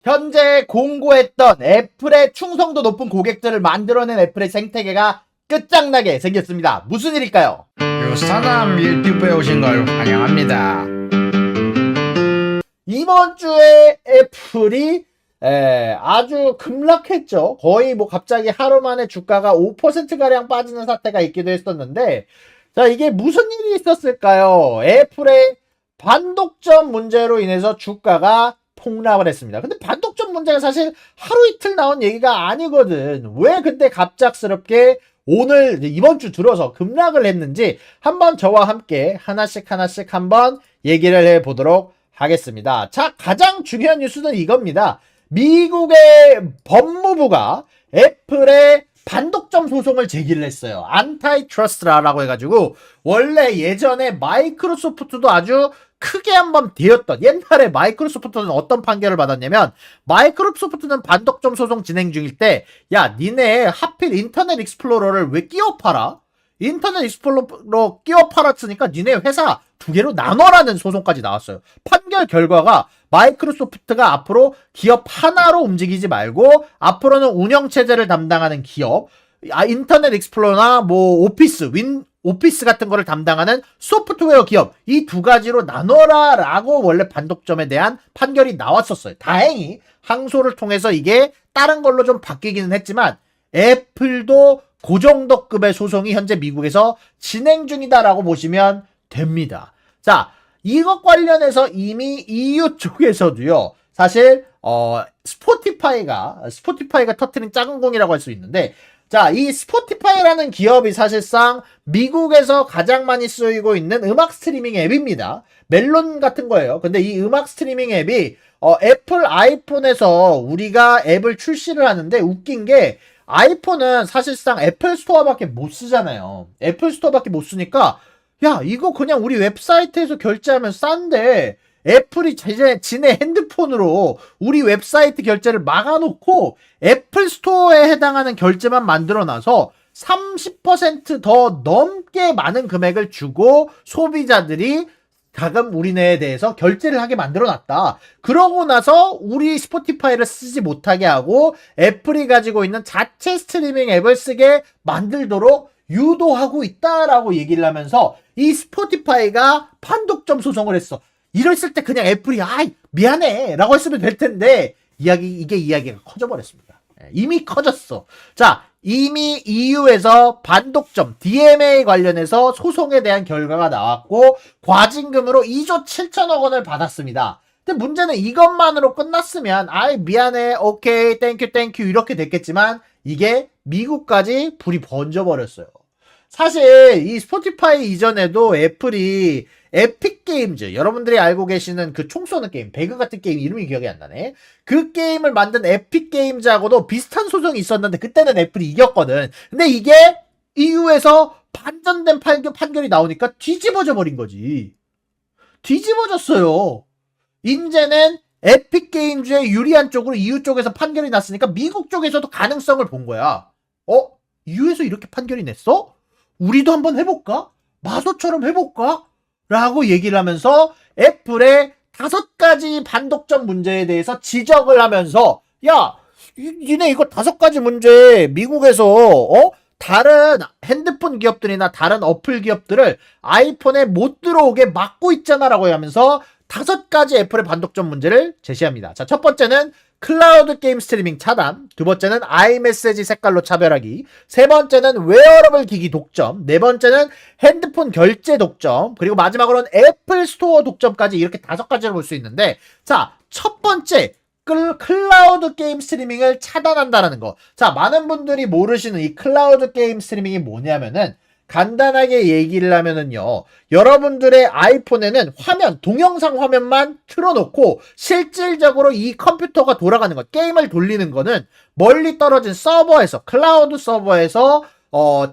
현재 공고했던 애플의 충성도 높은 고객들을 만들어낸 애플의 생태계가 끝장나게 생겼습니다. 무슨 일일까요? 유사남 유튜브에 오신 걸 환영합니다. 이번 주에 애플이 아주 급락했죠. 거의 갑자기 하루 만에 주가가 5%가량 빠지는 사태가 있기도 했었는데, 자, 이게 무슨 일이 있었을까요? 애플의 반독점 문제로 인해서 주가가 폭락을 했습니다. 근데 반독점 문제가 사실 하루 이틀 나온 얘기가 아니거든. 왜 근데 갑작스럽게 이번 주 들어서 급락을 했는지 한번 저와 함께 하나씩 한번 얘기를 해보도록 하겠습니다. 자, 가장 중요한 뉴스는 이겁니다. 미국의 법무부가 애플의 반독점 소송을 제기를 했어요. 안타이트러스트라고 해가지고, 원래 예전에 마이크로소프트도 아주 크게 한번 되었던, 옛날에 마이크로소프트는 어떤 판결을 받았냐면, 마이크로소프트는 반독점 소송 진행 중일 때, 야, 니네 하필 인터넷 익스플로러를 왜 끼워 팔아? 인터넷 익스플로러 끼워 팔았으니까 니네 회사 두 개로 나눠라는 소송까지 나왔어요. 판결 결과가 마이크로소프트가 앞으로 기업 하나로 움직이지 말고 앞으로는 운영체제를 담당하는 기업, 인터넷 익스플로러나 오피스 같은 거를 담당하는 소프트웨어 기업, 이 두 가지로 나눠라 라고 원래 반독점에 대한 판결이 나왔었어요. 다행히 항소를 통해서 이게 다른 걸로 좀 바뀌기는 했지만 애플도 그 정도 급의 소송이 현재 미국에서 진행 중이다라고 보시면 됩니다. 자, 이것 관련해서 이미 EU 쪽에서도요, 사실 스포티파이가 터트린 작은 공이라고 할 수 있는데, 자, 이 스포티파이라는 기업이 사실상 미국에서 가장 많이 쓰이고 있는 음악 스트리밍 앱입니다. 멜론 같은 거예요. 근데 이 음악 스트리밍 앱이 애플 아이폰에서 우리가 앱을 출시를 하는데, 웃긴 게 아이폰은 사실상 애플 스토어밖에 못 쓰잖아요. 애플 스토어밖에 못 쓰니까, 야, 이거 그냥 우리 웹사이트에서 결제하면 싼데, 애플이 지네 핸드폰으로 우리 웹사이트 결제를 막아놓고 애플 스토어에 해당하는 결제만 만들어놔서 30% 더 넘게 많은 금액을 주고 소비자들이 가끔 우리네에 대해서 결제를 하게 만들어놨다. 그러고 나서 우리 스포티파이를 쓰지 못하게 하고 애플이 가지고 있는 자체 스트리밍 앱을 쓰게 만들도록 유도하고 있다라고 얘기를 하면서 이 스포티파이가 반독점 소송을 했어. 이랬을 때 그냥 애플이 미안해 라고 했으면 될 텐데 이게 이야기가 커져버렸습니다. 이미 커졌어. 자, 이미 EU에서 반독점 DMA 관련해서 소송에 대한 결과가 나왔고 과징금으로 2조 7천억 원을 받았습니다. 근데 문제는 이것만으로 끝났으면 미안해, 오케이, 땡큐 이렇게 됐겠지만 이게 미국까지 불이 번져버렸어요. 사실 이 스포티파이 이전에도 애플이 에픽 게임즈, 여러분들이 알고 계시는 그 총 쏘는 게임, 배그 같은 게임 이름이 기억이 안 나네. 그 게임을 만든 에픽 게임즈하고도 비슷한 소송이 있었는데 그때는 애플이 이겼거든. 근데 이게 EU에서 반전된 판결이 나오니까 뒤집어져 버린 거지. 뒤집어졌어요. 이제는 에픽 게임즈의 유리한 쪽으로 EU 쪽에서 판결이 났으니까 미국 쪽에서도 가능성을 본 거야. EU에서 이렇게 판결이 냈어? 우리도 한번 해볼까? 마소처럼 해볼까? 라고 얘기를 하면서 애플의 5가지 반독점 문제에 대해서 지적을 하면서, 야, 니네 이거 5가지 문제 미국에서 다른 핸드폰 기업들이나 다른 어플 기업들을 아이폰에 못 들어오게 막고 있잖아 라고 하면서 5가지 애플의 반독점 문제를 제시합니다. 자, 첫 번째는 클라우드 게임 스트리밍 차단, 두 번째는 아이메시지 색깔로 차별하기, 세 번째는 웨어러블 기기 독점, 네 번째는 핸드폰 결제 독점, 그리고 마지막으로는 애플 스토어 독점까지 이렇게 5가지를 볼 수 있는데, 자, 첫 번째 클라우드 게임 스트리밍을 차단한다라는 거. 자, 많은 분들이 모르시는 이 클라우드 게임 스트리밍이 뭐냐면은 간단하게 얘기를 하면은요, 여러분들의 아이폰에는 동영상 화면만 틀어놓고 실질적으로 이 컴퓨터가 돌아가는 것, 게임을 돌리는 거는 멀리 떨어진 서버에서, 클라우드 서버에서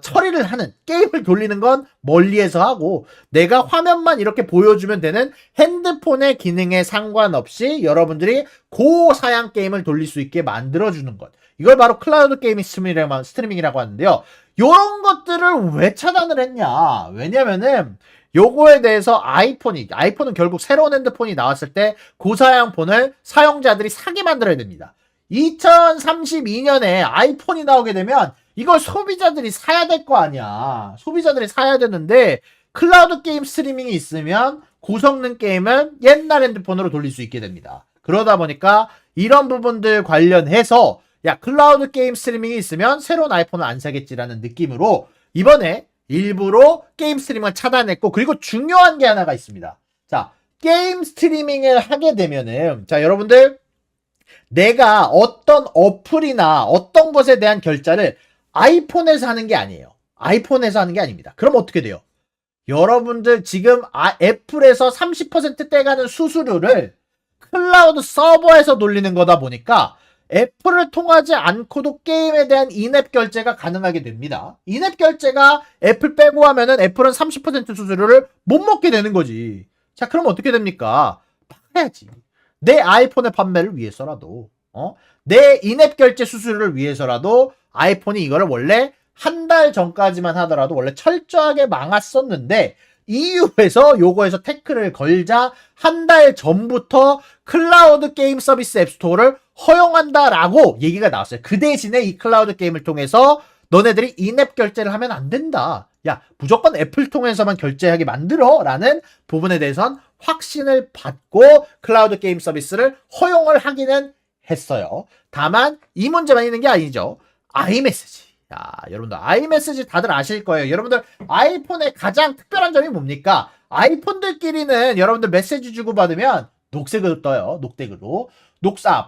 처리를 하는, 게임을 돌리는 건 멀리에서 하고 내가 화면만 이렇게 보여주면 되는 핸드폰의 기능에 상관없이 여러분들이 고사양 게임을 돌릴 수 있게 만들어주는 것. 이걸 바로 클라우드 게이밍 스트리밍이라고 하는데요. 이런 것들을 왜 차단을 했냐? 왜냐면은 요거에 대해서 아이폰은 결국 새로운 핸드폰이 나왔을 때 고사양 폰을 사용자들이 사게 만들어야 됩니다. 2032년에 아이폰이 나오게 되면 이걸 소비자들이 사야 될 거 아니야. 소비자들이 사야 되는데 클라우드 게임 스트리밍이 있으면 고성능 게임은 옛날 핸드폰으로 돌릴 수 있게 됩니다. 그러다 보니까 이런 부분들 관련해서 야, 클라우드 게임 스트리밍이 있으면 새로운 아이폰을 안 사겠지라는 느낌으로 이번에 일부러 게임 스트리밍을 차단했고, 그리고 중요한 게 하나가 있습니다. 자, 게임 스트리밍을 하게 되면은, 자, 여러분들, 내가 어떤 어플이나 어떤 것에 대한 결제를 아이폰에서 하는 게 아니에요. 아이폰에서 하는 게 아닙니다. 그럼 어떻게 돼요? 여러분들 지금 애플에서 30% 떼가는 수수료를 클라우드 서버에서 돌리는 거다 보니까 애플을 통하지 않고도 게임에 대한 인앱 결제가 가능하게 됩니다. 인앱 결제가 애플 빼고 하면은 애플은 30% 수수료를 못 먹게 되는 거지. 자, 그럼 어떻게 됩니까? 팔아야지. 내 아이폰의 판매를 위해서라도, 내 인앱 결제 수수료를 위해서라도 아이폰이 이거를 원래 한 달 전까지만 하더라도 원래 철저하게 막았었는데, EU에서 요거에서 태클을 걸자 한 달 전부터 클라우드 게임 서비스 앱스토어를 허용한다라고 얘기가 나왔어요. 그 대신에 이 클라우드 게임을 통해서 너네들이 인앱 결제를 하면 안 된다. 야, 무조건 애플 통해서만 결제하게 만들어 라는 부분에 대해선 확신을 받고 클라우드 게임 서비스를 허용을 하기는 했어요. 다만 이 문제만 있는 게 아니죠. 아이메시지. 야, 여러분들 아이메시지 다들 아실 거예요. 여러분들 아이폰의 가장 특별한 점이 뭡니까? 아이폰들끼리는 여러분들 메시지 주고받으면 녹색으로 떠요. 녹색으로.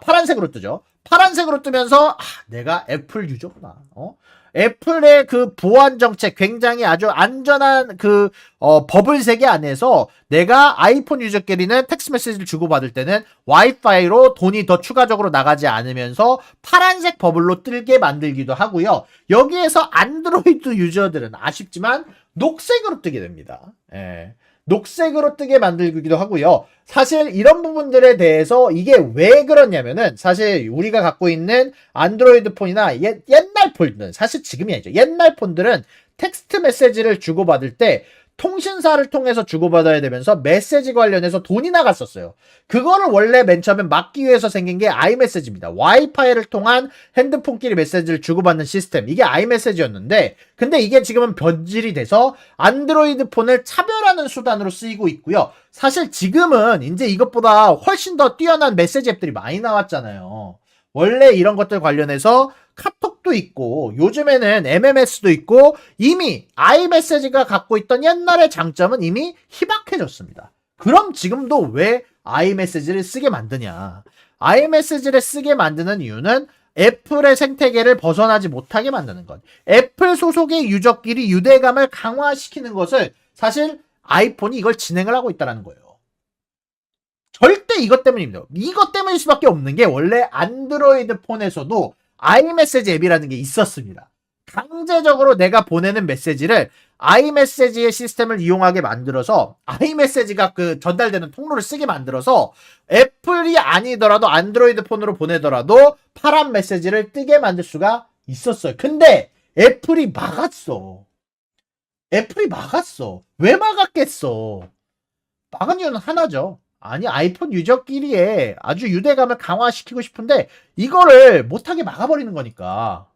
파란색으로 뜨죠. 파란색으로 뜨면서 내가 애플 유저구나. 애플의 그 보안 정책, 굉장히 아주 안전한 그 버블 세계 안에서 내가 아이폰 유저끼리는 텍스트 메시지를 주고받을 때는 와이파이로 돈이 더 추가적으로 나가지 않으면서 파란색 버블로 뜨게 만들기도 하고요. 여기에서 안드로이드 유저들은 아쉽지만 녹색으로 뜨게 됩니다. 예. 녹색으로 뜨게 만들기도 하고요. 사실 이런 부분들에 대해서 이게 왜 그러냐면은 사실 우리가 갖고 있는 안드로이드 폰이나 옛날 폰들은, 사실 지금이 아니죠. 옛날 폰들은 텍스트 메시지를 주고받을 때 통신사를 통해서 주고받아야 되면서 메시지 관련해서 돈이 나갔었어요. 그거를 원래 맨 처음에 막기 위해서 생긴 게 아이메시지입니다. 와이파이를 통한 핸드폰끼리 메시지를 주고받는 시스템. 이게 아이메시지였는데, 근데 이게 지금은 변질이 돼서 안드로이드 폰을 차별하는 수단으로 쓰이고 있고요. 사실 지금은 이제 이것보다 훨씬 더 뛰어난 메시지 앱들이 많이 나왔잖아요. 원래 이런 것들 관련해서 카톡도 있고 요즘에는 MMS도 있고 이미 아이메시지가 갖고 있던 옛날의 장점은 이미 희박해졌습니다. 그럼 지금도 왜 아이메시지를 쓰게 만드냐? 아이메시지를 쓰게 만드는 이유는 애플의 생태계를 벗어나지 못하게 만드는 것. 애플 소속의 유저끼리 유대감을 강화시키는 것을 사실 아이폰이 이걸 진행을 하고 있다는 거예요. 절대 이것 때문입니다. 이것 때문일 수밖에 없는 게 원래 안드로이드 폰에서도 아이메시지 앱이라는 게 있었습니다. 강제적으로 내가 보내는 메시지를 아이메시지의 시스템을 이용하게 만들어서 아이메시지가 그 전달되는 통로를 쓰게 만들어서 애플이 아니더라도 안드로이드 폰으로 보내더라도 파란 메시지를 뜨게 만들 수가 있었어요. 근데 애플이 막았어. 왜 막았겠어? 막은 이유는 하나죠. 아니, 아이폰 유저끼리의 아주 유대감을 강화시키고 싶은데 이거를 못하게 막아버리는 거니까.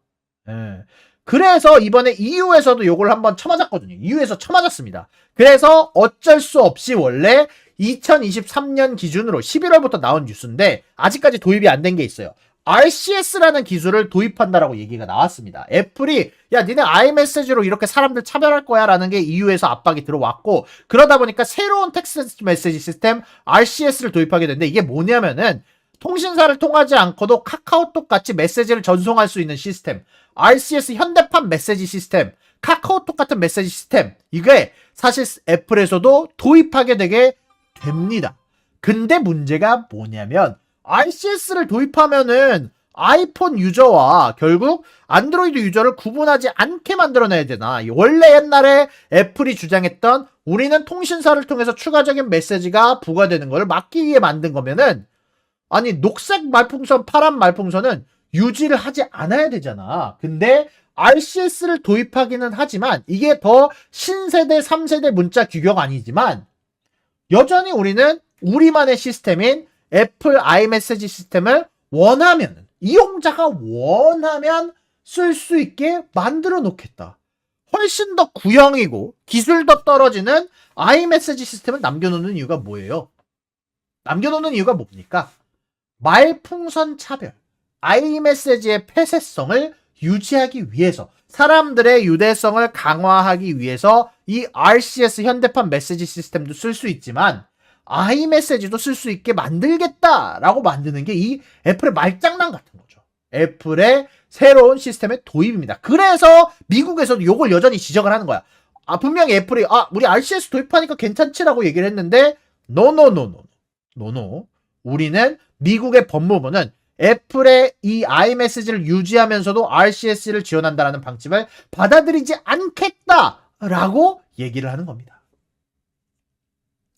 예. 그래서 이번에 EU에서도 요걸 한번 쳐맞았거든요. EU에서 쳐맞았습니다. 그래서 어쩔 수 없이 원래 2023년 기준으로 11월부터 나온 뉴스인데 아직까지 도입이 안 된 게 있어요. RCS라는 기술을 도입한다라고 얘기가 나왔습니다. 애플이 야, 니네 아이메시지로 이렇게 사람들 차별할 거야 라는 게 EU에서 압박이 들어왔고, 그러다 보니까 새로운 텍스트 메시지 시스템 RCS를 도입하게 됐는데, 이게 뭐냐면은 통신사를 통하지 않고도 카카오톡 같이 메시지를 전송할 수 있는 시스템, RCS 현대판 메시지 시스템, 카카오톡 같은 메시지 시스템, 이게 사실 애플에서도 도입하게 되게 됩니다. 근데 문제가 뭐냐면 RCS를 도입하면은 아이폰 유저와 결국 안드로이드 유저를 구분하지 않게 만들어내야 되나. 원래 옛날에 애플이 주장했던 우리는 통신사를 통해서 추가적인 메시지가 부과되는 걸 막기 위해 만든 거면은, 아니 녹색 말풍선, 파란 말풍선은 유지를 하지 않아야 되잖아. 근데 RCS를 도입하기는 하지만 이게 더 신세대 3세대 문자 규격 아니지만 여전히 우리는 우리만의 시스템인 애플 아이메시지 시스템을 원하면, 이용자가 원하면 쓸 수 있게 만들어 놓겠다. 훨씬 더 구형이고 기술도 떨어지는 아이메시지 시스템을 남겨놓는 이유가 뭐예요? 남겨놓는 이유가 뭡니까? 말풍선 차별, 아이메시지의 폐쇄성을 유지하기 위해서, 사람들의 유대성을 강화하기 위해서 이 RCS 현대판 메시지 시스템도 쓸 수 있지만 아이메시지도 쓸 수 있게 만들겠다라고 만드는 게 이 애플의 말장난 같은 거죠. 애플의 새로운 시스템의 도입입니다. 그래서 미국에서도 이걸 여전히 지적을 하는 거야. 분명히 애플이 우리 RCS 도입하니까 괜찮지라고 얘기를 했는데 노노. 우리는 미국의 법무부는 애플의 이 아이메시지를 유지하면서도 RCS를 지원한다라는 방침을 받아들이지 않겠다라고 얘기를 하는 겁니다.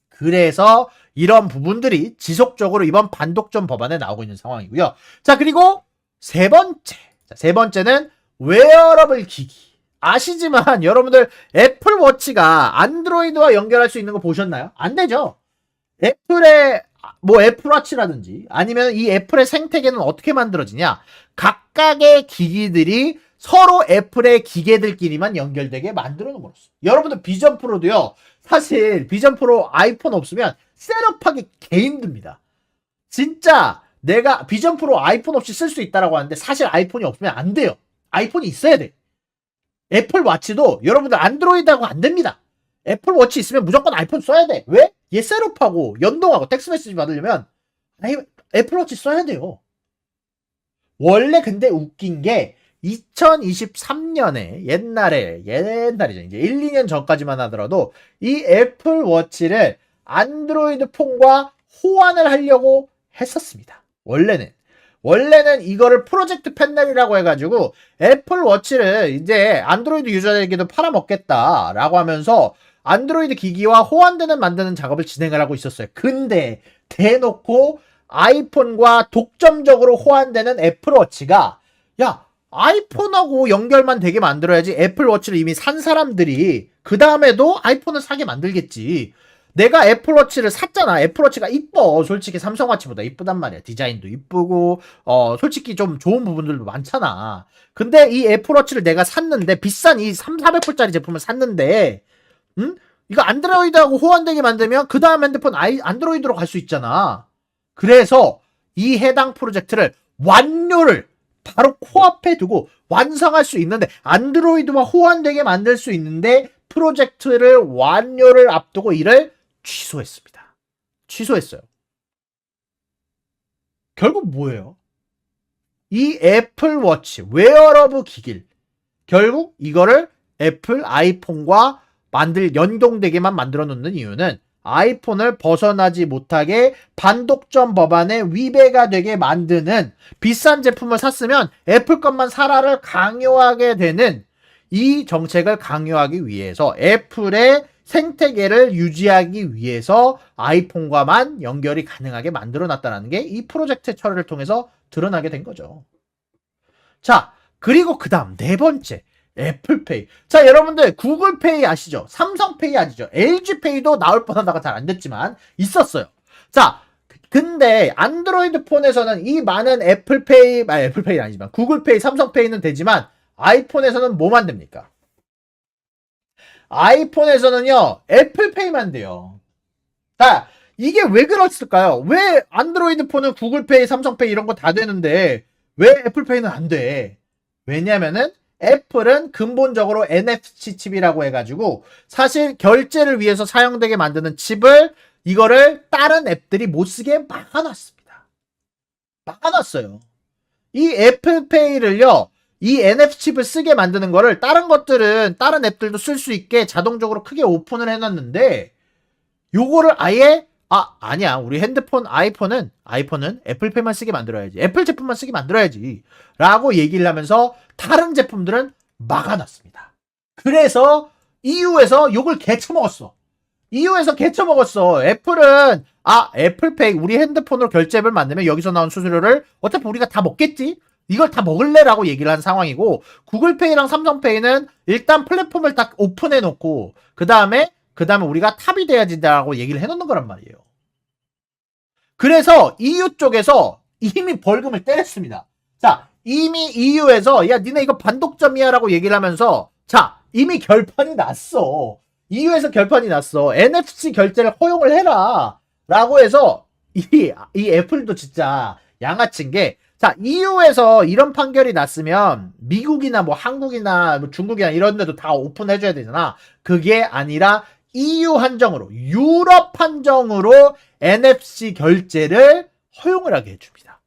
그래서 이런 부분들이 지속적으로 이번 반독점 법안에 나오고 있는 상황이고요. 자, 그리고 세 번째는 웨어러블 기기. 아시지만 여러분들 애플워치가 안드로이드와 연결할 수 있는 거 보셨나요? 안 되죠. 애플의 애플워치라든지 아니면 이 애플의 생태계는 어떻게 만들어지냐? 각각의 기기들이 서로 애플의 기계들끼리만 연결되게 만들어 놓음으로써. 여러분들 비전 프로도요. 사실 비전 프로 아이폰 없으면 셋업하기 개 힘듭니다. 진짜 내가 비전 프로 아이폰 없이 쓸 수 있다라고 하는데 사실 아이폰이 없으면 안 돼요. 아이폰이 있어야 돼. 애플워치도 여러분들 안드로이드하고 안 됩니다. 애플워치 있으면 무조건 아이폰 써야 돼. 왜? 얘 셋업하고 연동하고 텍스트 메시지 받으려면 애플워치 써야 돼요. 원래 근데 웃긴 게 2023년에 옛날이죠. 이제 1, 2년 전까지만 하더라도 이 애플워치를 안드로이드 폰과 호환을 하려고 했었습니다. 원래는 이거를 프로젝트 펜넬이라고 해가지고 애플워치를 이제 안드로이드 유저에게도 팔아먹겠다라고 하면서 안드로이드 기기와 호환되는 만드는 작업을 진행을 하고 있었어요. 근데 대놓고 아이폰과 독점적으로 호환되는 애플워치가 아이폰하고 연결만 되게 만들어야지 애플워치를 이미 산 사람들이 그 다음에도 아이폰을 사게 만들겠지. 내가 애플워치를 샀잖아. 애플워치가 이뻐. 솔직히 삼성워치보다 이쁘단 말이야. 디자인도 이쁘고 솔직히 좀 좋은 부분들도 많잖아. 근데 이 애플워치를 내가 샀는데 비싼 이 3,400불짜리 제품을 샀는데 이거 안드로이드하고 호환되게 만들면 그 다음 핸드폰 안드로이드로 갈 수 있잖아. 그래서 이 해당 프로젝트를 완료를 바로 코앞에 두고 완성할 수 있는데, 안드로이드와 호환되게 만들 수 있는데 프로젝트를 완료를 앞두고 이를 취소했습니다. 취소했어요. 결국 뭐예요? 이 애플워치 웨어러블 기기를 결국 이거를 애플 아이폰과 연동되게만 만들어 놓는 이유는 아이폰을 벗어나지 못하게 반독점 법안에 위배가 되게 만드는, 비싼 제품을 샀으면 애플 것만 사라를 강요하게 되는 이 정책을 강요하기 위해서, 애플의 생태계를 유지하기 위해서 아이폰과만 연결이 가능하게 만들어 놨다는 게 이 프로젝트 처리를 통해서 드러나게 된 거죠. 자, 그리고 그 다음 네 번째, 애플페이. 자, 여러분들 구글페이 아시죠? 삼성페이 아시죠? LG페이도 나올 뻔하다가 잘 안 됐지만 있었어요. 자, 근데 안드로이드 폰에서는 이 많은 애플페이는 아니지만 구글페이, 삼성페이는 되지만 아이폰에서는 뭐만 됩니까? 아이폰에서는요, 애플페이만 돼요. 자, 이게 왜 그랬을까요? 왜 안드로이드 폰은 구글페이, 삼성페이 이런 거 다 되는데 왜 애플페이는 안 돼? 왜냐면은 애플은 근본적으로 NFC 칩이라고 해가지고 사실 결제를 위해서 사용되게 만드는 칩을, 이거를 다른 앱들이 못 쓰게 막아놨습니다. 막아놨어요. 이 애플페이를요, 이 NFC 칩을 쓰게 만드는 거를 다른 앱들도 쓸 수 있게 자동적으로 크게 오픈을 해놨는데 요거를 아예 아니야. 우리 핸드폰, 아이폰은 애플페이만 쓰게 만들어야지. 애플 제품만 쓰게 만들어야지. 라고 얘기를 하면서 다른 제품들은 막아놨습니다. 그래서 EU에서 욕을 개쳐먹었어. EU에서 개쳐먹었어. 애플은, 애플페이, 우리 핸드폰으로 결제앱을 만들면 여기서 나온 수수료를 어차피 우리가 다 먹겠지? 이걸 다 먹을래라고 얘기를 한 상황이고, 구글페이랑 삼성페이는 일단 플랫폼을 딱 오픈해놓고, 그 다음에 우리가 탑이 돼야 된다라고 얘기를 해놓는 거란 말이에요. 그래서 EU 쪽에서 이미 벌금을 때렸습니다. 자, 이미 EU에서 야 니네 이거 반독점이야 라고 얘기를 하면서 자, 이미 결판이 났어. EU에서 결판이 났어. NFC 결제를 허용을 해라 라고 해서 이 애플도 진짜 양아치인 게, 자, EU에서 이런 판결이 났으면 미국이나 뭐 한국이나 뭐 중국이나 이런 데도 다 오픈해줘야 되잖아. 그게 아니라 EU 한정으로, 유럽 한정으로 NFC 결제를 허용을 하게 해줍니다.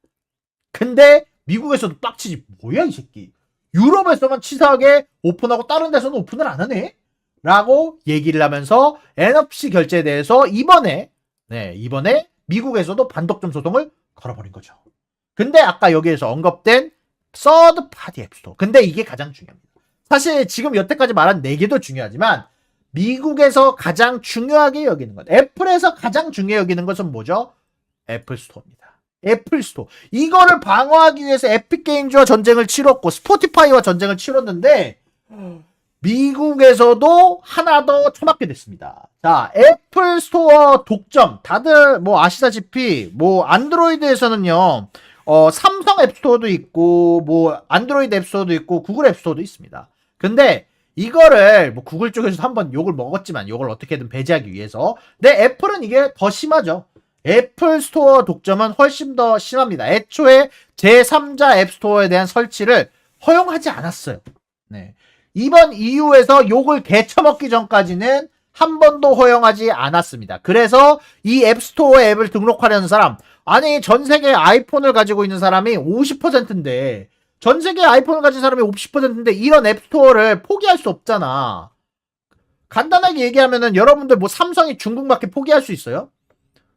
근데 미국에서도 빡치지. 뭐야 이 새끼. 유럽에서만 치사하게 오픈하고 다른 데서는 오픈을 안 하네? 라고 얘기를 하면서 NFC 결제에 대해서 이번에 미국에서도 반독점 소송을 걸어버린 거죠. 근데 아까 여기에서 언급된 서드 파티 앱스토어. 근데 이게 가장 중요합니다. 사실 지금 여태까지 말한 4개도 중요하지만 미국에서 가장 중요하게 여기는 것, 애플에서 가장 중요하게 여기는 것은 뭐죠? 애플 스토어입니다. 애플 스토어. 이거를 방어하기 위해서 에픽게임즈와 전쟁을 치렀고 스포티파이와 전쟁을 치렀는데 미국에서도 하나 더 처맞게 됐습니다. 자, 애플 스토어 독점. 다들 뭐 아시다시피 뭐 안드로이드에서는요. 삼성 앱스토어도 있고 뭐 안드로이드 앱스토어도 있고 구글 앱스토어도 있습니다. 근데 이거를 뭐 구글 쪽에서 한번 욕을 먹었지만 이걸 어떻게든 배제하기 위해서, 근데 애플은 이게 더 심하죠. 애플 스토어 독점은 훨씬 더 심합니다. 애초에 제3자 앱스토어에 대한 설치를 허용하지 않았어요. 네. 이번 EU에서 욕을 개쳐먹기 전까지는 한 번도 허용하지 않았습니다. 그래서 이 앱스토어에 앱을 등록하려는 사람, 아니 전 세계 아이폰을 가지고 있는 사람이 50%인데 전 세계 아이폰을 가진 사람이 50%인데 이런 앱스토어를 포기할 수 없잖아. 간단하게 얘기하면은 여러분들 뭐 삼성이 중국마켓 포기할 수 있어요?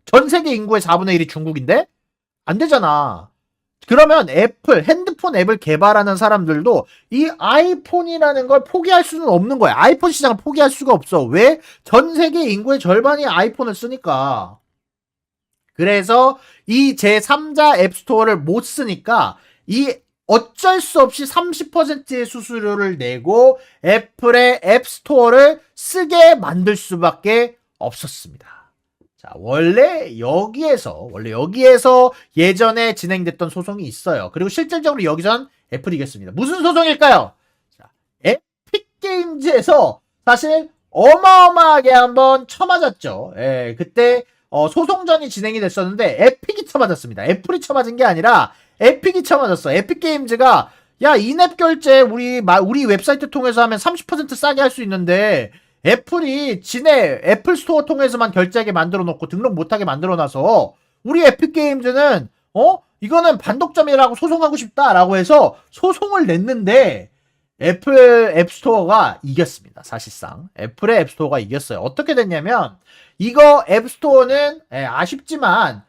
전 세계 인구의 4분의 1이 중국인데? 안 되잖아. 그러면 애플, 핸드폰 앱을 개발하는 사람들도 이 아이폰이라는 걸 포기할 수는 없는 거야. 아이폰 시장을 포기할 수가 없어. 왜? 전 세계 인구의 절반이 아이폰을 쓰니까. 그래서 이 제3자 앱스토어를 못 쓰니까 이 어쩔 수 없이 30%의 수수료를 내고 애플의 앱스토어를 쓰게 만들 수밖에 없었습니다. 자, 원래 여기에서 예전에 진행됐던 소송이 있어요. 그리고 실질적으로 여기선 애플이 이겼습니다. 무슨 소송일까요? 자, 에픽게임즈에서 사실 어마어마하게 한번 쳐맞았죠. 예, 그때 소송전이 진행이 됐었는데 에픽이 쳐맞았습니다. 애플이 쳐맞은 게 아니라 에픽이 쳐맞았어. 에픽게임즈가 야, 인앱 결제 우리 웹사이트 통해서 하면 30% 싸게 할 수 있는데 애플이 지네 애플 스토어 통해서만 결제하게 만들어 놓고 등록 못하게 만들어 놔서 우리 에픽게임즈는 이거는 반독점이라고 소송하고 싶다라고 해서 소송을 냈는데 애플 앱스토어가 이겼습니다. 사실상 애플의 앱스토어가 이겼어요. 어떻게 됐냐면 이거 앱스토어는 아쉽지만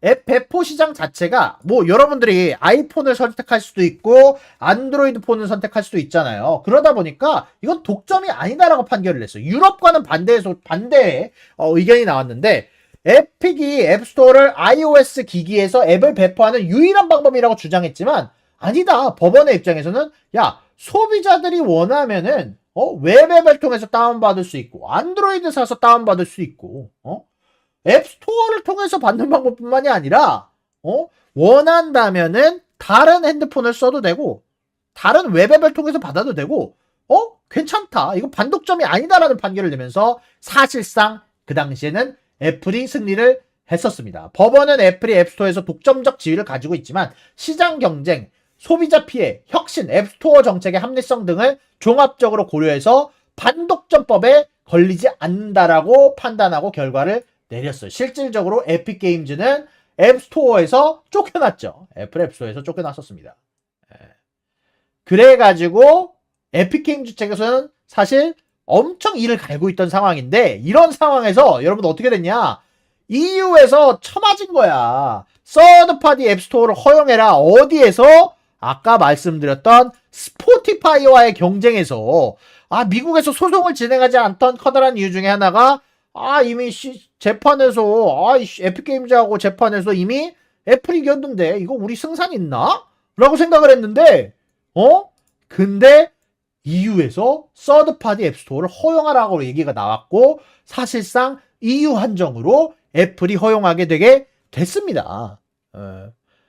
앱 배포 시장 자체가 뭐 여러분들이 아이폰을 선택할 수도 있고 안드로이드 폰을 선택할 수도 있잖아요. 그러다 보니까 이건 독점이 아니다라고 판결을 했어요. 유럽과는 반대의 의견이 나왔는데 에픽이 앱스토어를 iOS 기기에서 앱을 배포하는 유일한 방법이라고 주장했지만 아니다. 법원의 입장에서는 야, 소비자들이 원하면은 웹앱을 통해서 다운받을 수 있고 안드로이드 사서 다운받을 수 있고 앱스토어를 통해서 받는 방법뿐만이 아니라 원한다면은 다른 핸드폰을 써도 되고 다른 웹앱을 통해서 받아도 되고 괜찮다. 이거 반독점이 아니다라는 판결을 내면서 사실상 그 당시에는 애플이 승리를 했었습니다. 법원은 애플이 앱스토어에서 독점적 지위를 가지고 있지만 시장 경쟁, 소비자 피해, 혁신, 앱스토어 정책의 합리성 등을 종합적으로 고려해서 반독점법에 걸리지 않는다라고 판단하고 결과를 내렸어요. 실질적으로 에픽게임즈는 앱스토어에서 쫓겨났죠. 애플 앱스토어에서 쫓겨났었습니다. 그래가지고 에픽게임즈 측에서는 사실 엄청 이를 갈고 있던 상황인데 이런 상황에서 여러분 어떻게 됐냐? EU에서 쳐맞은 거야. 서드파티 앱스토어를 허용해라. 어디에서? 아까 말씀드렸던 스포티파이와의 경쟁에서 미국에서 소송을 진행하지 않던 커다란 이유 중에 하나가 이미 재판에서 에픽게임즈하고 재판에서 이미 애플이 이겼는데 이거 우리 승산 있나? 라고 생각을 했는데 근데 EU에서 서드파티 앱스토어를 허용하라고 얘기가 나왔고 사실상 EU 한정으로 애플이 허용하게 되게 됐습니다.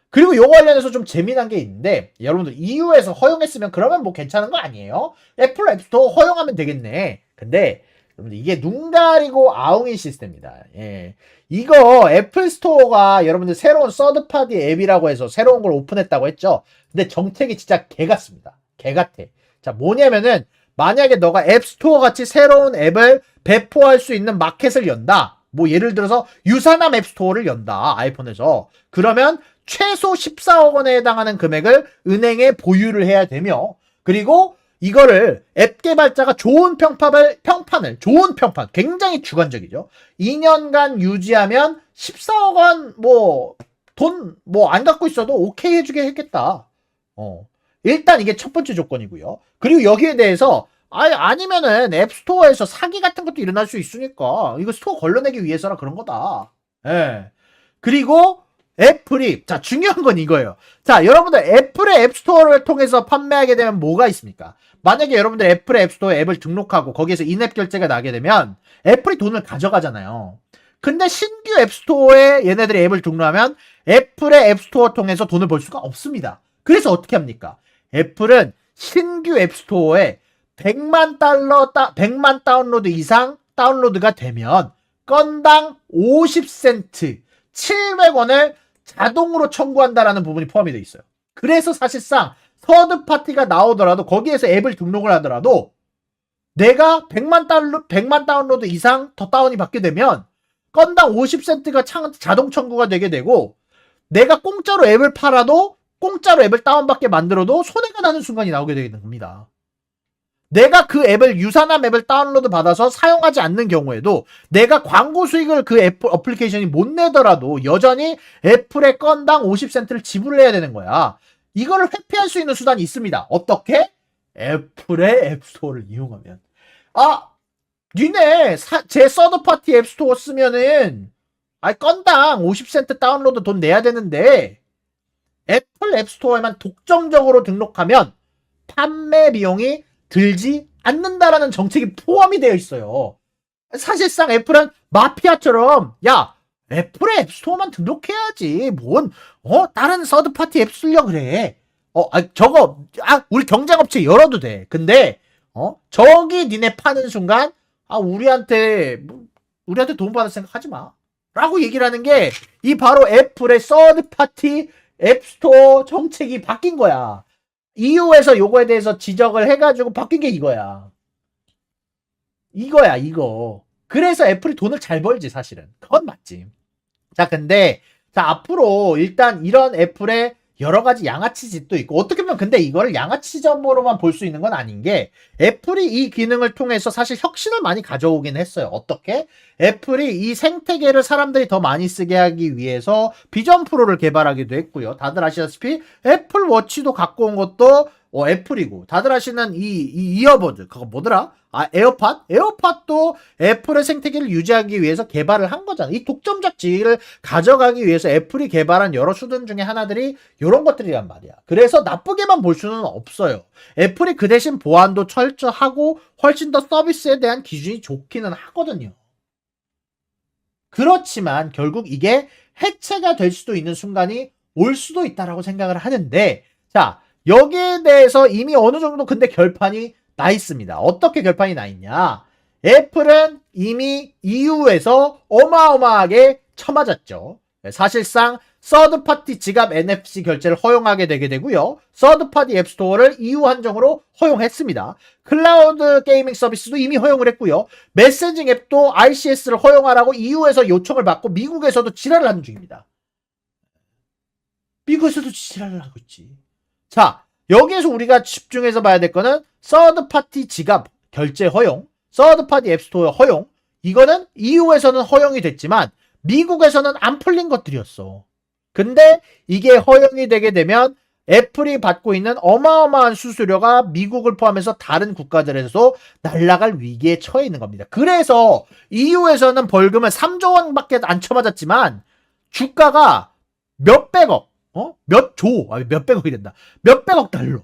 그리고 이거 관련해서 좀 재미난 게 있는데 여러분들 EU에서 허용했으면 그러면 뭐 괜찮은 거 아니에요? 애플 앱스토어 허용하면 되겠네. 근데 여러분들 이게 눈 가리고 아웅인 시스템입니다. 예. 이거 애플 스토어가 여러분들 새로운 서드파티 앱이라고 해서 새로운 걸 오픈했다고 했죠. 근데 정책이 진짜 개 같습니다. 개 같아. 자, 뭐냐면은 만약에 너가 앱스토어 같이 새로운 앱을 배포할 수 있는 마켓을 연다. 뭐 예를 들어서 유사남 앱스토어를 연다. 아이폰에서. 그러면 최소 14억 원에 해당하는 금액을 은행에 보유를 해야 되며 그리고 이거를 앱 개발자가 좋은 평판을 굉장히 주관적이죠. 2년간 유지하면 14억 원 돈 안 갖고 있어도 오케이 해주게 했겠다. 일단 이게 첫 번째 조건이고요. 그리고 여기에 대해서 아니면은 앱스토어에서 사기 같은 것도 일어날 수 있으니까 이거 스토어 걸러내기 위해서라 그런 거다. 예. 그리고 애플이 중요한 건 이거예요. 자, 여러분들 애플의 앱스토어를 통해서 판매하게 되면 뭐가 있습니까? 만약에 여러분들 애플의 앱스토어에 앱을 등록하고 거기에서 인앱 결제가 나게 되면 애플이 돈을 가져가잖아요. 근데 신규 앱스토어에 얘네들이 앱을 등록하면 애플의 앱스토어 통해서 돈을 벌 수가 없습니다. 그래서 어떻게 합니까? 애플은 신규 앱스토어에 100만 다운로드 이상 다운로드가 되면 건당 50센트 700원을 자동으로 청구한다라는 부분이 포함이 되어 있어요. 그래서 사실상 서드파티가 나오더라도 거기에서 앱을 등록을 하더라도 내가 100만 다운로드 이상 더 다운이 받게 되면 건당 50센트가 자동 청구가 되게 되고 내가 공짜로 앱을 팔아도 공짜로 앱을 다운받게 만들어도 손해가 나는 순간이 나오게 되는 겁니다. 내가 그 앱을 유사남 앱을 다운로드 받아서 사용하지 않는 경우에도 내가 광고 수익을 그 어플리케이션이 못 내더라도 여전히 애플의 건당 50센트를 지불해야 되는 거야. 이거를 회피할 수 있는 수단이 있습니다. 어떻게? 애플의 앱스토어를 이용하면. 니네 제 서드파티 앱스토어 쓰면은 건당 50센트 다운로드 돈 내야 되는데 애플 앱스토어에만 독점적으로 등록하면 판매 비용이 들지 않는다라는 정책이 포함이 되어 있어요. 사실상 애플은 마피아처럼 애플의 앱스토어만 등록해야지 다른 서드파티 앱 쓰려고 그래. 우리 경쟁업체 열어도 돼. 근데 저기 니네 파는 순간 우리한테 돈 받을 생각하지 마 라고 얘기를 하는 게 이 바로 애플의 서드파티 앱스토어 정책이 바뀐 거야. EU에서 요거에 대해서 지적을 해가지고 바뀐 게 이거야. 이거. 그래서 애플이 돈을 잘 벌지, 사실은. 그건 맞지. 근데 앞으로 일단 이런 애플의 여러 가지 양아치 짓도 있고 어떻게 보면 근데 이거를 양아치 점으로만 볼 수 있는 건 아닌 게 애플이 이 기능을 통해서 사실 혁신을 많이 가져오긴 했어요. 어떻게? 애플이 이 생태계를 사람들이 더 많이 쓰게 하기 위해서 비전 프로를 개발하기도 했고요. 다들 아시다시피 애플 워치도 갖고 온 것도 애플이고 다들 아시는 이 이어버드 그거 뭐더라? 에어팟도 애플의 생태계를 유지하기 위해서 개발을 한 거잖아. 이 독점적 지위를 가져가기 위해서 애플이 개발한 여러 수단 중에 하나들이 이런 것들이란 말이야. 그래서 나쁘게만 볼 수는 없어요. 애플이 그 대신 보안도 철저하고 훨씬 더 서비스에 대한 기준이 좋기는 하거든요. 그렇지만 결국 이게 해체가 될 수도 있는 순간이 올 수도 있다라고 생각을 하는데 여기에 대해서 이미 어느 정도 근데 결판이 나 있습니다. 어떻게 결판이 나 있냐? 애플은 이미 EU에서 어마어마하게 쳐맞았죠. 사실상 서드파티 지갑 NFC 결제를 허용하게 되게 되고요. 서드파티 앱스토어를 EU 한정으로 허용했습니다. 클라우드 게이밍 서비스도 이미 허용을 했고요. 메시징 앱도 RCS를 허용하라고 EU에서 요청을 받고 미국에서도 지랄을 하는 중입니다. 미국에서도 지랄을 하고 있지. 여기에서 우리가 집중해서 봐야 될 거는 서드파티 지갑 결제 허용, 서드파티 앱스토어 허용. 이거는 EU에서는 허용이 됐지만 미국에서는 안 풀린 것들이었어. 근데 이게 허용이 되게 되면 애플이 받고 있는 어마어마한 수수료가 미국을 포함해서 다른 국가들에서 날아갈 위기에 처해 있는 겁니다. 그래서 EU에서는 벌금을 3조 원밖에 안 쳐맞았지만 주가가 몇백억, 몇백억이 된다. 몇백억 달러.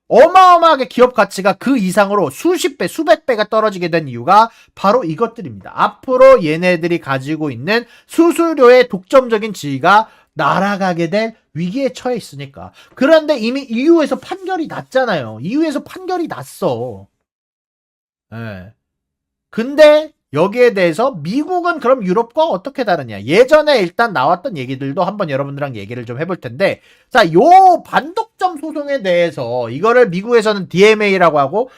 어마어마하게 기업 가치가 그 이상으로 수십 배, 수백 배가 떨어지게 된 이유가 바로 이것들입니다. 앞으로 얘네들이 가지고 있는 수수료의 독점적인 지위가 날아가게 될 위기에 처해 있으니까. 그런데 이미 EU에서 판결이 났잖아요. EU에서 판결이 났어. 예. 근데 여기에 대해서 미국은 그럼 유럽과 어떻게 다르냐? 예전에 일단 나왔던 얘기들도 한번 여러분들랑 얘기를 좀 해볼 텐데, 자, 요 반독점 소송에 대해서 이거를 미국에서는 DMA라고 하고,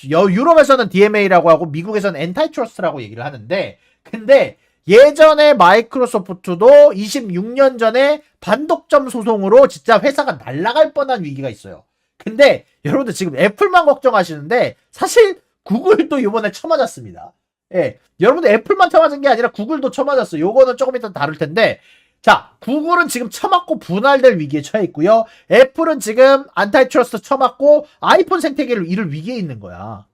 유럽에서는 DMA라고 하고, 미국에서는 엔타이트러스트라고 얘기를 하는데, 근데 예전에 마이크로소프트도 26년 전에 반독점 소송으로 진짜 회사가 날아갈 뻔한 위기가 있어요. 근데 여러분들 지금 애플만 걱정하시는데 사실 구글도 이번에 쳐맞았습니다. 예, 여러분들 애플만 쳐맞은 게 아니라 구글도 쳐맞았어요. 요거는 조금 이따 다룰 텐데, 자, 구글은 지금 쳐맞고 분할될 위기에 처해 있고요. 애플은 지금 안타이트러스트 쳐맞고 아이폰 생태계를 잃을 위기에 있는 거야.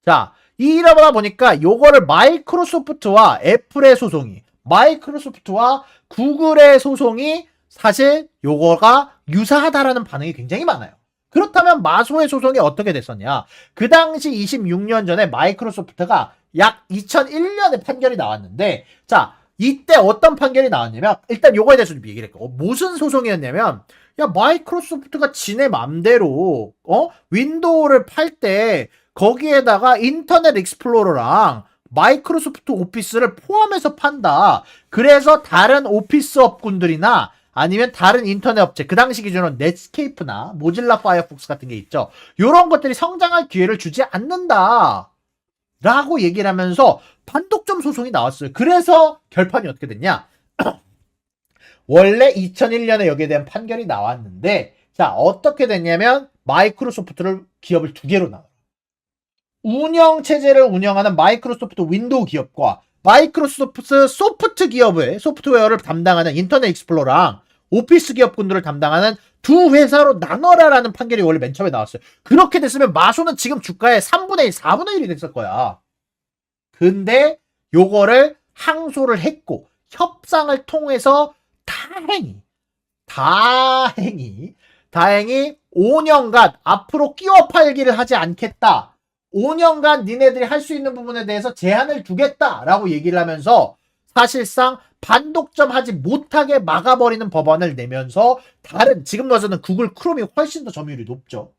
자, 이러다 보니까 요거를 마이크로소프트와 애플의 소송이, 마이크로소프트와 구글의 소송이 사실 요거가 유사하다라는 반응이 굉장히 많아요. 그렇다면 마소의 소송이 어떻게 됐었냐? 그 당시 26년 전에 마이크로소프트가 약 2001년에 판결이 나왔는데, 자, 이때 어떤 판결이 나왔냐면, 일단 요거에 대해서 좀 얘기를 할게요. 무슨 소송이었냐면, 야, 마이크로소프트가 지네 맘대로, 윈도우를 팔 때, 거기에다가 인터넷 익스플로러랑 마이크로소프트 오피스를 포함해서 판다. 그래서 다른 오피스 업군들이나 아니면 다른 인터넷 업체, 그 당시 기준으로 넷스케이프나 모질라 파이어폭스 같은 게 있죠. 요런 것들이 성장할 기회를 주지 않는다. 라고 얘기를 하면서 반독점 소송이 나왔어요. 그래서 결판이 어떻게 됐냐? 원래 2001년에 여기에 대한 판결이 나왔는데, 자, 어떻게 됐냐면 마이크로소프트를 기업을 두 개로 나눠요. 운영 체제를 운영하는 마이크로소프트 윈도우 기업과 마이크로소프트 소프트 기업의 소프트웨어를 담당하는 인터넷 익스플로러랑 오피스 기업군들을 담당하는 두 회사로 나눠라라는 판결이 원래 맨 처음에 나왔어요. 그렇게 됐으면 마소는 지금 주가의 3분의 1, 4분의 1이 됐을 거야. 근데 요거를 항소를 했고 협상을 통해서 다행히 5년간 앞으로 끼워 팔기를 하지 않겠다. 5년간 니네들이 할 수 있는 부분에 대해서 제한을 두겠다라고 얘기를 하면서 사실상 반독점 하지 못하게 막아버리는 법안을 내면서 다른, 지금 와서는 구글 크롬이 훨씬 더 점유율이 높죠.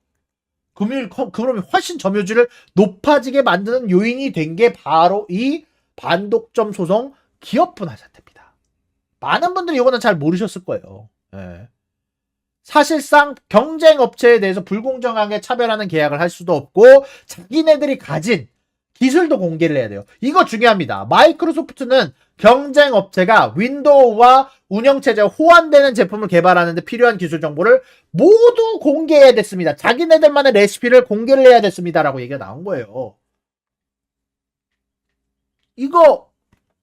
크롬이 훨씬 점유율을 높아지게 만드는 요인이 된 게 바로 이 반독점 소송 기업 분할 사태입니다. 많은 분들이 이거는 잘 모르셨을 거예요. 예. 사실상 경쟁 업체에 대해서 불공정하게 차별하는 계약을 할 수도 없고 자기네들이 가진 기술도 공개를 해야 돼요. 이거 중요합니다. 마이크로소프트는 경쟁 업체가 윈도우와 운영체제가 호환되는 제품을 개발하는데 필요한 기술 정보를 모두 공개해야 됐습니다. 자기네들만의 레시피를 공개를 해야 됐습니다라고 얘기가 나온 거예요. 이거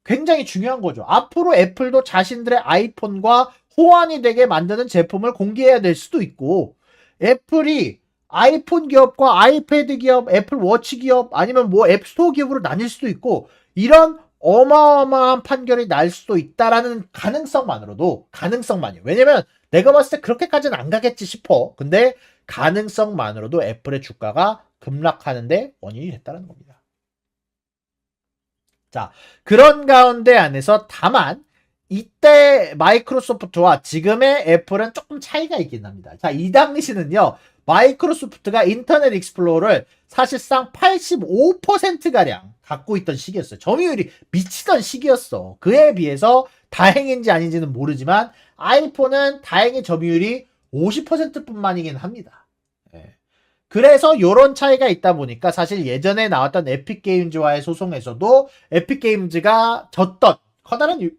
굉장히 중요한 거죠. 앞으로 애플도 자신들의 아이폰과 호환이 되게 만드는 제품을 공개해야 될 수도 있고, 애플이 아이폰 기업과 아이패드 기업, 애플 워치 기업, 아니면 뭐 앱스토어 기업으로 나뉠 수도 있고, 이런 어마어마한 판결이 날 수도 있다라는 가능성만이에요. 왜냐면 내가 봤을 때 그렇게까지는 안 가겠지 싶어. 근데 가능성만으로도 애플의 주가가 급락하는데 원인이 됐다는 겁니다. 자, 그런 가운데 안에서 다만 이때 마이크로소프트와 지금의 애플은 조금 차이가 있긴 합니다. 자, 이 당시는요, 마이크로소프트가 인터넷 익스플로러를 사실상 85%가량 갖고 있던 시기였어요. 점유율이 미치던 시기였어. 그에 비해서 다행인지 아닌지는 모르지만 아이폰은 다행히 점유율이 50%뿐만이긴 합니다. 예. 그래서 이런 차이가 있다 보니까 사실 예전에 나왔던 에픽게임즈와의 소송에서도 에픽게임즈가 졌던 커다란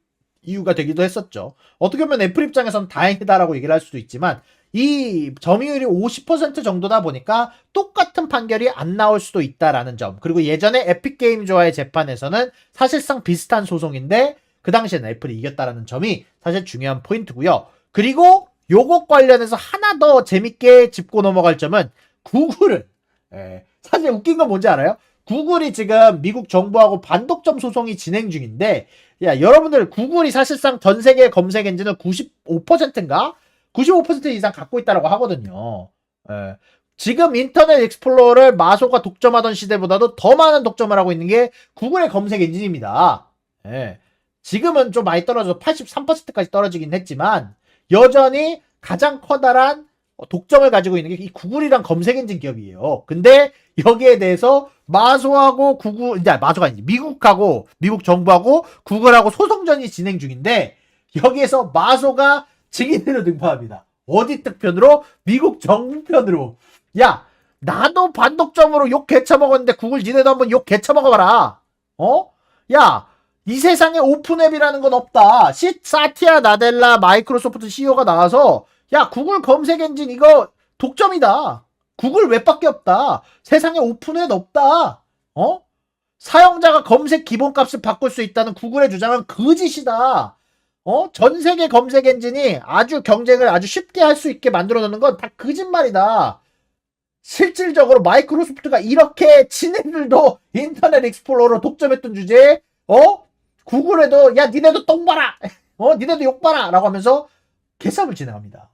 이유가 되기도 했었죠. 어떻게 보면 애플 입장에서는 다행이다라고 얘기를 할 수도 있지만 이 점유율이 50% 정도다 보니까 똑같은 판결이 안 나올 수도 있다라는 점. 그리고 예전에 에픽게임즈와의 재판에서는 사실상 비슷한 소송인데 그 당시에는 애플이 이겼다라는 점이 사실 중요한 포인트고요. 그리고 요것 관련해서 하나 더 재밌게 짚고 넘어갈 점은 구글은 사실 웃긴 건 뭔지 알아요? 구글이 지금 미국 정부하고 반독점 소송이 진행 중인데 야 여러분들 구글이 사실상 전 세계 검색 엔진은 95%인가? 95% 이상 갖고 있다고 하거든요. 지금 인터넷 익스플로러를 마소가 독점하던 시대보다도 더 많은 독점을 하고 있는 게 구글의 검색 엔진입니다. 지금은 좀 많이 떨어져서 83%까지 떨어지긴 했지만 여전히 가장 커다란 독점을 가지고 있는 게 이 구글이란 검색 엔진 기업이에요. 근데 여기에 대해서 마소하고 구글, 이제 마소가 아니지, 미국하고, 미국 정부하고 구글하고 소송전이 진행 중인데 여기에서 마소가 증인으로 등판합니다. 어디 특편으로? 미국 정부 편으로. 야, 나도 반독점으로 욕 개쳐먹었는데 구글 니네도 한번 욕 개쳐먹어봐라. 야, 이 세상에 오픈앱이라는 건 없다. 사티아 나델라 마이크로소프트 CEO가 나와서 야, 구글 검색 엔진 이거 독점이다. 구글 웹밖에 없다. 세상에 오픈앱 없다. 사용자가 검색 기본값을 바꿀 수 있다는 구글의 주장은 거짓이다. 전 세계 검색 엔진이 아주 경쟁을 아주 쉽게 할 수 있게 만들어 놓는 건 다 거짓말이다. 실질적으로 마이크로소프트가 이렇게 지네들도 인터넷 익스플로러 독점했던 주제에 구글에도 야 니네도 똥 봐라. 니네도 욕 봐라 라고 하면서 개싸움을 진행합니다.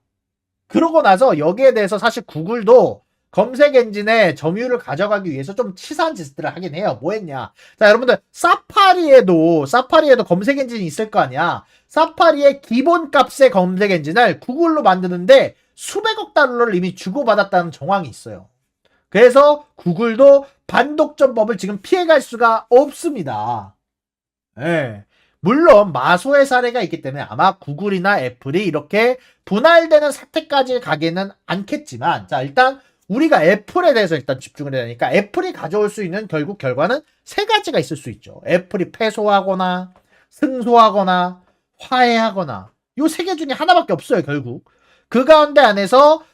그러고 나서 여기에 대해서 사실 구글도 검색 엔진의 점유율을 가져가기 위해서 좀 치사한 짓들을 하긴 해요. 뭐 했냐? 자, 여러분들 사파리에도 검색 엔진이 있을 거 아니야. 사파리의 기본값의 검색 엔진을 구글로 만드는데 수백억 달러를 이미 주고받았다는 정황이 있어요. 그래서 구글도 반독점법을 지금 피해갈 수가 없습니다. 물론 마소의 사례가 있기 때문에 아마 구글이나 애플이 이렇게 분할되는 사태까지 가기는 않겠지만, 자, 일단 우리가 애플에 대해서 일단 집중을 해야 되니까 애플이 가져올 수 있는 결국 결과는 세 가지가 있을 수 있죠. 애플이 패소하거나 승소하거나 화해하거나 요 세 개 중에 하나밖에 없어요. 결국 그 가운데 안에서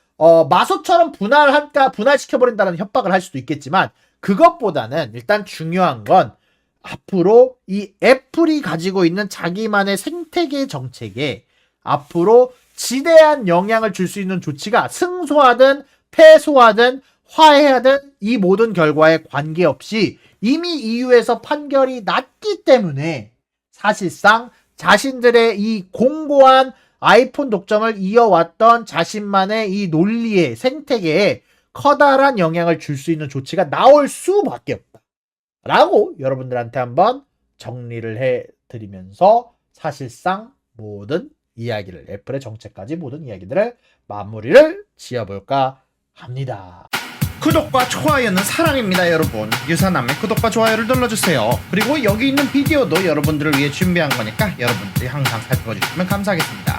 마소처럼 분할시켜버린다는 협박을 할 수도 있겠지만 그것보다는 일단 중요한 건 앞으로 이 애플이 가지고 있는 자기만의 생태계 정책에 앞으로 지대한 영향을 줄 수 있는 조치가 승소하든 패소하든 화해하든 이 모든 결과에 관계없이 이미 EU에서 판결이 났기 때문에 사실상 자신들의 이 공고한 아이폰 독점을 이어왔던 자신만의 이 논리의 생태계에 커다란 영향을 줄 수 있는 조치가 나올 수밖에 없다. 라고 여러분들한테 한번 정리를 해드리면서 사실상 모든 이야기를 애플의 정책까지 모든 이야기들을 마무리를 지어볼까 합니다. 구독과 좋아요는 사랑입니다, 여러분. 유사남의 구독과 좋아요를 눌러주세요. 그리고 여기 있는 비디오도 여러분들을 위해 준비한 거니까 여러분들이 항상 살펴주시면 감사하겠습니다.